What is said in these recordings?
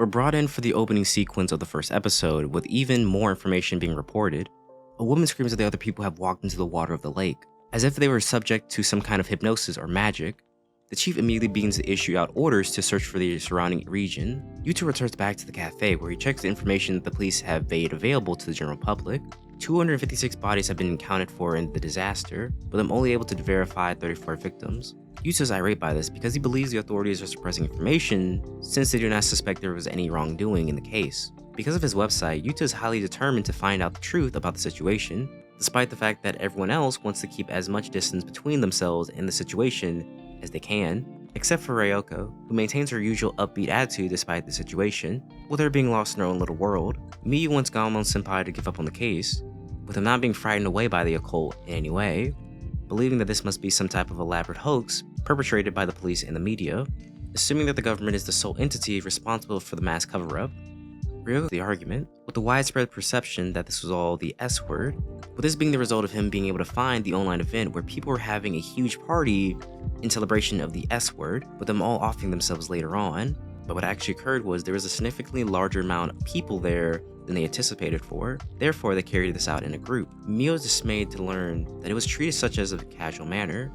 We're brought in for the opening sequence of the first episode, with even more information being reported. A woman screams that the other people have walked into the water of the lake, as if they were subject to some kind of hypnosis or magic. The chief immediately begins to issue out orders to search for the surrounding region. Yuta returns back to the cafe where he checks the information that the police have made available to the general public. 256 bodies have been accounted for in the disaster, with them only able to verify 34 victims. Yuta is irate by this because he believes the authorities are suppressing information since they do not suspect there was any wrongdoing in the case. Because of his website, Yuta is highly determined to find out the truth about the situation, despite the fact that everyone else wants to keep as much distance between themselves and the situation as they can, except for Ryoko, who maintains her usual upbeat attitude despite the situation, with her being lost in her own little world. Miyu wants Gaomon-senpai to give up on the case, with him not being frightened away by the occult in any way, believing that this must be some type of elaborate hoax perpetrated by the police and the media, assuming that the government is the sole entity responsible for the mass cover-up. Ryoko the argument, with the widespread perception that this was all the S word, with this being the result of him being able to find the online event where people were having a huge party in celebration of the S word, with them all offing themselves later on. But what actually occurred was there was a significantly larger amount of people there than they anticipated for, therefore they carried this out in a group. Mio is dismayed to learn that it was treated such as a casual manner.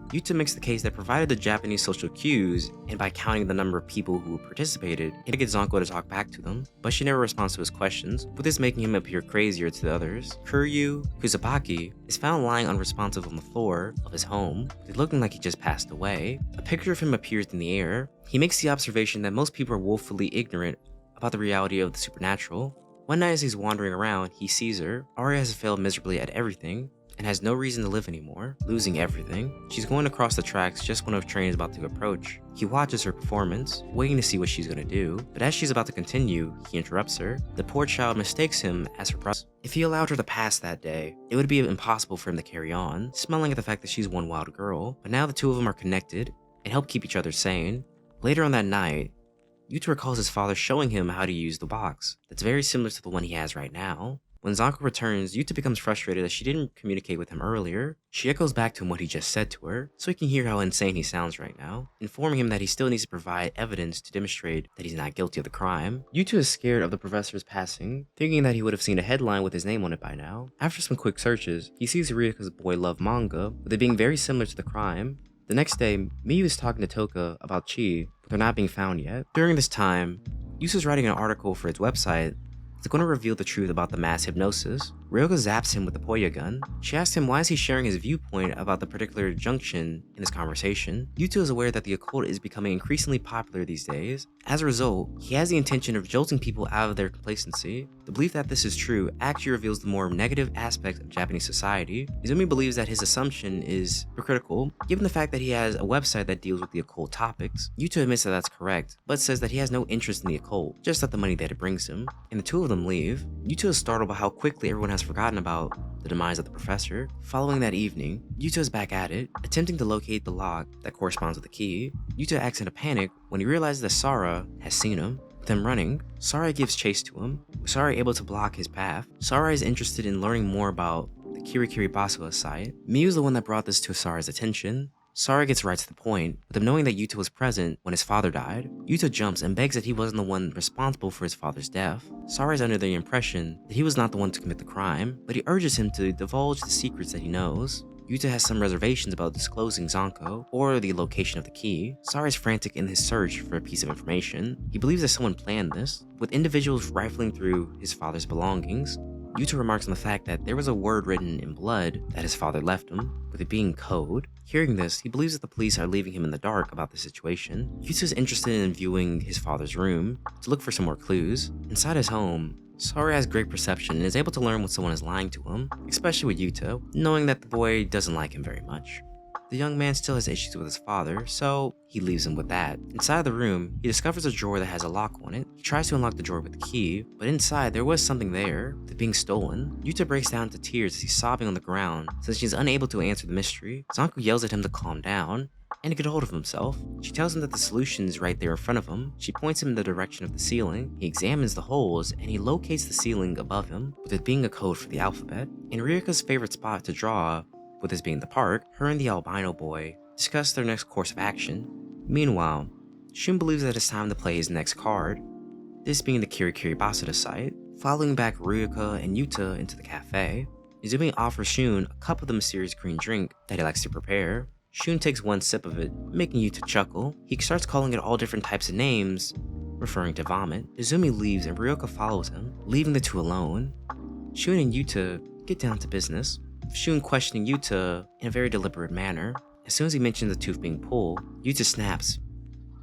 Yuta makes the case that provided the Japanese social cues, and by counting the number of people who participated, it gets Zanko to talk back to them, but she never responds to his questions, with this making him appear crazier to the others. Kuryu Kusabaki is found lying unresponsive on the floor of his home, looking like he just passed away. A picture of him appears in the air. He makes the observation that most people are woefully ignorant about the reality of the supernatural. One night as he's wandering around, he sees her. Arya has failed miserably at everything, and has no reason to live anymore, losing everything. She's going across the tracks just when a train is about to approach. He watches her performance, waiting to see what she's gonna do, but as she's about to continue, he interrupts her. The poor child mistakes him as her brother. If he allowed her to pass that day, it would be impossible for him to carry on, smelling at the fact that she's one wild girl, but now the two of them are connected and help keep each other sane. Later on that night, Yuta recalls his father showing him how to use the box that's very similar to the one he has right now. When Zanko returns, Yuta becomes frustrated that she didn't communicate with him earlier. She echoes back to him what he just said to her, so he can hear how insane he sounds right now, informing him that he still needs to provide evidence to demonstrate that he's not guilty of the crime. Yuta is scared of the professor's passing, thinking that he would have seen a headline with his name on it by now. After some quick searches, he sees Ryuko's boy love manga, with it being very similar to the crime. The next day, Miyu is talking to Toka about Chi, but they're not being found yet. During this time, Yuta is writing an article for his website that's going to reveal the truth about the mass hypnosis. Ryoko zaps him with the Poya gun. She asks him why is he sharing his viewpoint about the particular junction in this conversation. Yuta is aware that the occult is becoming increasingly popular these days. As a result, he has the intention of jolting people out of their complacency. The belief that this is true actually reveals the more negative aspects of Japanese society. Izumi believes that his assumption is hypocritical, given the fact that he has a website that deals with the occult topics. Yuta admits that that's correct, but says that he has no interest in the occult, just at the money that it brings him, and the two of them leave. Yuta is startled by how quickly everyone has forgotten about the demise of the professor. Following that evening, Yuta is back at it, attempting to locate the lock that corresponds with the key. Yuta acts in a panic when he realizes that Sara has seen him. With him running, Sara gives chase to him, with Sara able to block his path. Sara is interested in learning more about the Kirikiri Basilisk site. Miyu is the one that brought this to Sara's attention. Sara gets right to the point, with him knowing that Yuta was present when his father died. Yuta jumps and begs that he wasn't the one responsible for his father's death. Sara is under the impression that he was not the one to commit the crime, but he urges him to divulge the secrets that he knows. Yuta has some reservations about disclosing Zanko or the location of the key. Sara is frantic in his search for a piece of information. He believes that someone planned this, with individuals rifling through his father's belongings. Yuta remarks on the fact that there was a word written in blood that his father left him, with it being code. Hearing this, he believes that the police are leaving him in the dark about the situation. Yuta is interested in viewing his father's room to look for some more clues. Inside his home, Sara has great perception and is able to learn when someone is lying to him, especially with Yuta, knowing that the boy doesn't like him very much. The young man still has issues with his father, so he leaves him with that. Inside the room, he discovers a drawer that has a lock on it. He tries to unlock the drawer with the key, but inside there was something there, that being stolen. Yuta breaks down into tears as he's sobbing on the ground, since she's unable to answer the mystery. Zanko yells at him to calm down and to get hold of himself. She tells him that the solution is right there in front of him. She points him in the direction of the ceiling. He examines the holes and he locates the ceiling above him, with it being a code for the alphabet. In Ryuko's favorite spot to draw, with this being the park, her and the albino boy discuss their next course of action. Meanwhile, Shun believes that it's time to play his next card. this being the Kirikiri site. Following back Ryuka and Yuta into the cafe, Izumi offers Shun a cup of the mysterious green drink that he likes to prepare. Shun takes one sip of it, making Yuta chuckle. He starts calling it all different types of names, referring to vomit. Izumi leaves and Ryuka follows him, leaving the two alone. Shun and Yuta get down to business, Shun questioning Yuta in a very deliberate manner. As soon as he mentions the tooth being pulled, Yuta snaps.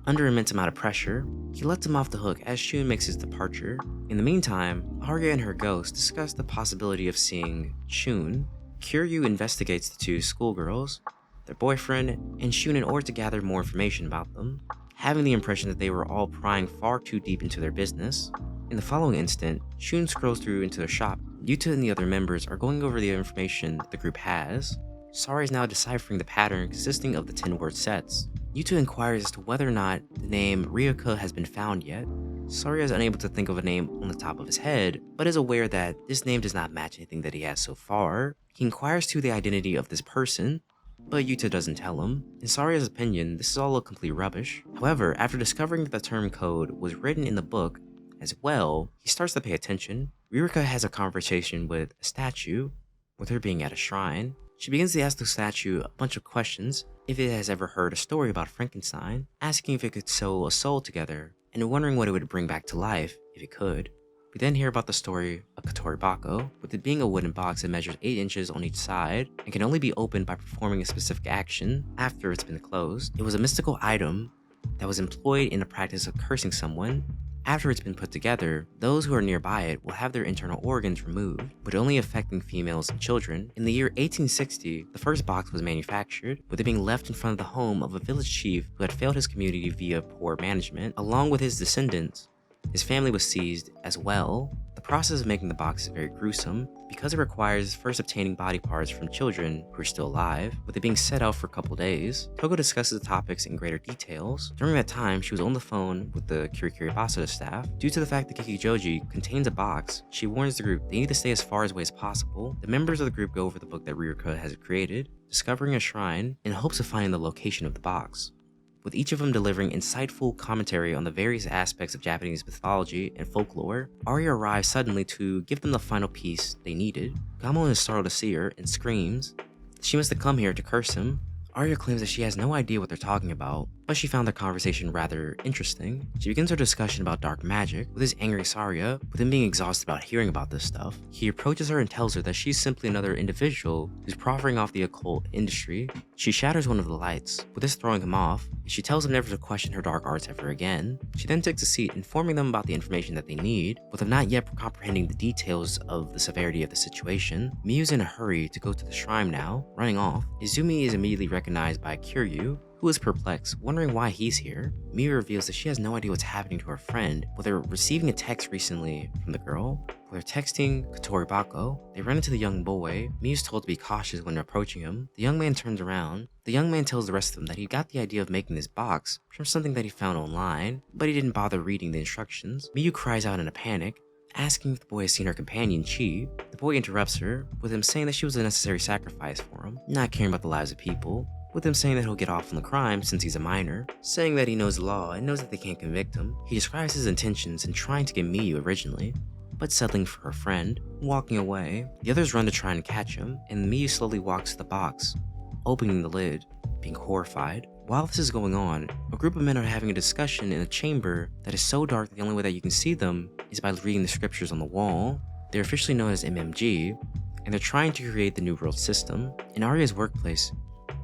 Under immense amount of pressure, he lets him off the hook as Shun makes his departure. In the meantime, Arya and her ghost discuss the possibility of seeing Shun. Kiryu investigates the two schoolgirls, their boyfriend, and Shun in order to gather more information about them, having the impression that they were all prying far too deep into their business. In the following instant, Shun scrolls through into their shop. Yuta and the other members are going over the information the group has. Sari is now deciphering the pattern consisting of the 10-word sets. Yuta inquires as to whether or not the name Ryuka has been found yet. Sari is unable to think of a name on the top of his head, but is aware that this name does not match anything that he has so far. He inquires to the identity of this person, but Yuta doesn't tell him. In Saria's opinion, this is all a complete rubbish. However, after discovering that the term code was written in the book as well, he starts to pay attention. Ryuka has a conversation with a statue, with her being at a shrine. She begins to ask the statue a bunch of questions, if it has ever heard a story about Frankenstein, asking if it could sew a soul together, and wondering what it would bring back to life if it could. We then hear about the story of Katoribako, with it being a wooden box that measures 8 inches on each side and can only be opened by performing a specific action after it's been closed. It was a mystical item that was employed in the practice of cursing someone. After it's been put together, those who are nearby it will have their internal organs removed, but only affecting females and children. In the year 1860, the first box was manufactured, with it being left in front of the home of a village chief who had failed his community via poor management. Along with his descendants, his family was seized as well. The process of making the box is very gruesome because it requires first obtaining body parts from children who are still alive, with it being set out for a couple days. Toko discusses the topics in greater details. During that time, she was on the phone with the Kirikiri staff. Due to the fact that Kikijoji contains a box, she warns the group they need to stay as far away as possible. The members of the group go over the book that Ryuka has created, discovering a shrine in hopes of finding the location of the box, with each of them delivering insightful commentary on the various aspects of Japanese mythology and folklore. Arya arrives suddenly to give them the final piece they needed. Gamon is startled to see her and screams she must have come here to curse him. Arya claims that she has no idea what they're talking about, but she found their conversation rather interesting. She begins her discussion about dark magic with his angry Saria, with him being exhausted about hearing about this stuff. He approaches her and tells her that she's simply another individual who's profiting off the occult industry. She shatters one of the lights, with this throwing him off, and she tells him never to question her dark arts ever again. She then takes a seat, informing them about the information that they need, with them not yet comprehending the details of the severity of the situation. Miyu's in a hurry to go to the shrine now, running off. Izumi is immediately recognized by Kiryu, who is perplexed, wondering why he's here. Miyu reveals that she has no idea what's happening to her friend, with her receiving a text recently from the girl. While they're texting Katoribako, they run into the young boy. Miyu's told to be cautious when approaching him. The young man turns around. The young man tells the rest of them that he got the idea of making this box from something that he found online, but he didn't bother reading the instructions. Miyu cries out in a panic, asking if the boy has seen her companion, Chi. The boy interrupts her, with him saying that she was a necessary sacrifice for him, not caring about the lives of people, with him saying that he'll get off on the crime since he's a minor, saying that he knows the law and knows that they can't convict him. He describes his intentions in trying to get Miyu originally, but settling for her friend, walking away. The others run to try and catch him, and Miyu slowly walks to the box, opening the lid, being horrified. While this is going on, a group of men are having a discussion in a chamber that is so dark that the only way that you can see them is by reading the scriptures on the wall. They're officially known as MMG, and they're trying to create the New World System. In Arya's workplace,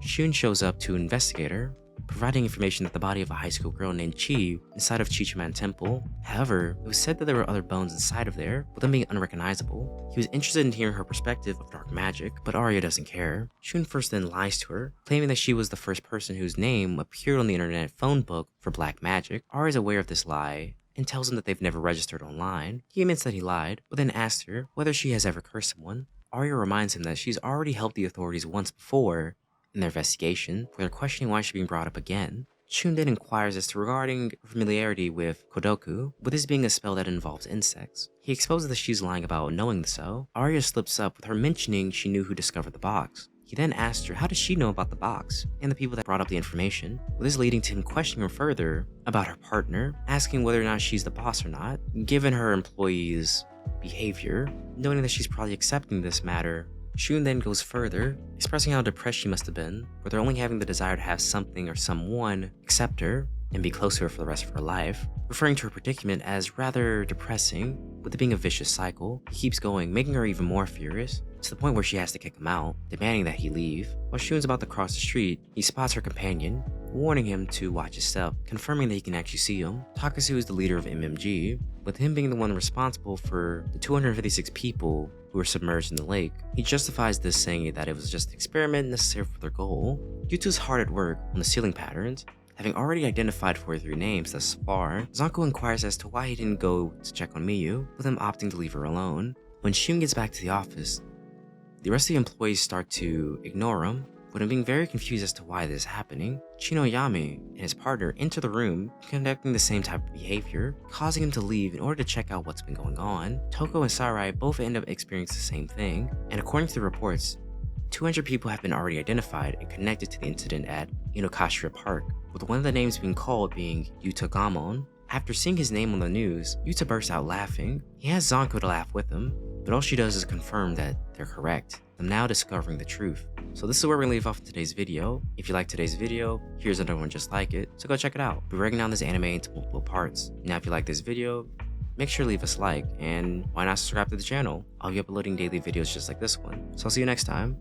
Shun shows up to investigate her, providing information that the body of a high school girl named Chi inside of Chichiman Temple. However, it was said that there were other bones inside of there, with them being unrecognizable. He was interested in hearing her perspective of dark magic, but Arya doesn't care. Shun first then lies to her, claiming that she was the first person whose name appeared on the internet phone book for black magic. Arya is aware of this lie and tells him that they've never registered online. He admits that he lied, but then asks her whether she has ever cursed someone. Arya reminds him that she's already helped the authorities once before in their investigation, where they're questioning why she's being brought up again. Shun then inquires as to regarding familiarity with Kodoku, with this being a spell that involves insects. He exposes that she's lying about knowing so. Arya slips up with her mentioning she knew who discovered the box. He then asked her how does she know about the box and the people that brought up the information, with this leading to him questioning her further about her partner, asking whether or not she's the boss or not, given her employee's behavior, noting that she's probably accepting this matter. Shun then goes further, expressing how depressed she must have been, with her only having the desire to have something or someone accept her and be close to her for the rest of her life, referring to her predicament as rather depressing, with it being a vicious cycle. He keeps going, making her even more furious, to the point where she has to kick him out, demanding that he leave. While Shun's about to cross the street, he spots her companion, warning him to watch his step, confirming that he can actually see him. Takasu is the leader of MMG, with him being the one responsible for the 256 people who were submerged in the lake. He justifies this, saying that it was just an experiment necessary for their goal. Due to his hard at work on the ceiling patterns, having already identified 43 names thus far, Zanko inquires as to why he didn't go to check on Miyu, with him opting to leave her alone. When Shun gets back to the office, the rest of the employees start to ignore him, with him being very confused as to why this is happening. Chinoyami and his partner enter the room, conducting the same type of behavior, causing him to leave in order to check out what's been going on. Toko and Sarai both end up experiencing the same thing, and according to the reports, 200 people have been already identified and connected to the incident at Inokashira Park, with one of the names being called being Yuta Gamon. After seeing his name on the news, Yuta bursts out laughing. He has Zanko to laugh with him, but all she does is confirm that they're correct. I'm now discovering the truth. So this is where we're gonna leave off in today's video. If you like today's video, here's another one just like it, so go check it out. We're breaking down this anime into multiple parts. Now if you like this video, make sure to leave us a like, and why not subscribe to the channel? I'll be uploading daily videos just like this one. So I'll see you next time.